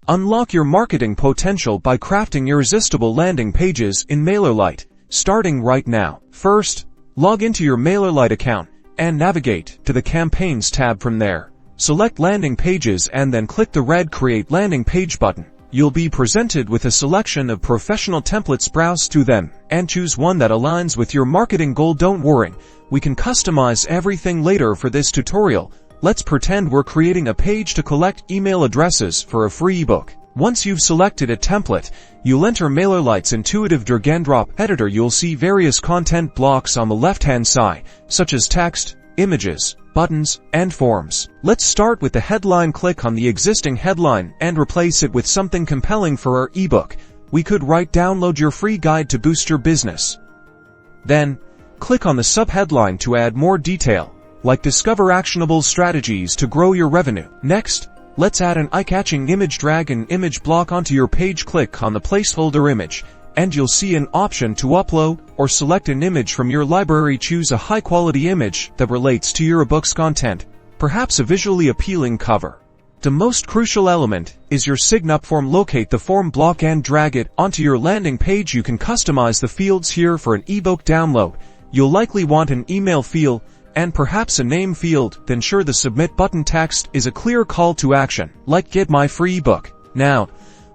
Unlock your marketing potential by crafting irresistible landing pages in MailerLite, starting right now. First, log into your MailerLite account and navigate to the Campaigns tab from there. Select Landing Pages and then click the red Create Landing Page button. You'll be presented with a selection of professional templates. Browse through them and choose one that aligns with your marketing goal. Don't worry, we can customize everything later. For this tutorial, let's pretend we're creating a page to collect email addresses for a free ebook. Once you've selected a template, you'll enter MailerLite's intuitive drag-and-drop editor. You'll see various content blocks on the left-hand side, such as text, images, buttons, and forms. Let's start with the headline. Click on the existing headline and replace it with something compelling. For our ebook, we could write "Download your free guide to boost your business." Then, click on the subheadline to add more detail, like "Discover actionable strategies to grow your revenue." Next, let's add an eye-catching image. Drag an image block onto your page. Click on the placeholder image, and you'll see an option to upload or select an image from your library. Choose a high-quality image that relates to your book's content, perhaps a visually appealing cover. The most crucial element is your Signup form. Locate the form block and drag it onto your landing page. You can customize the fields here. For an ebook download, you'll likely want an email field and perhaps a name field. Then ensure the submit button text is a clear call to action, like "Get my free ebook." Now,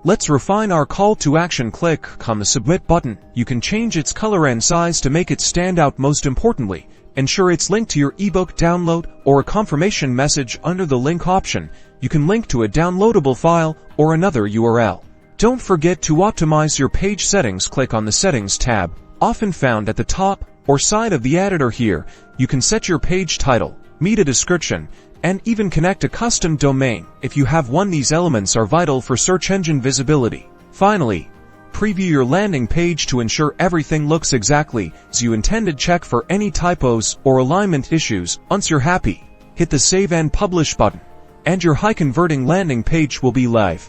let's refine our call to action. Click on the submit button. You can change its color and size to make it stand out. Most importantly, ensure it's linked to your ebook download or a confirmation message. Under the link option, you can link to a downloadable file or another URL. Don't forget to optimize your page settings. Click on the Settings tab, often found at the top or side of the editor. Here, you can set your page title, meta description, and even connect a custom domain. If you have one, these elements are vital for search engine visibility. Finally, preview your landing page to ensure everything looks exactly as you intended. Check for any typos or alignment issues. Once you're happy, hit the Save and Publish button, and your high-converting landing page will be live.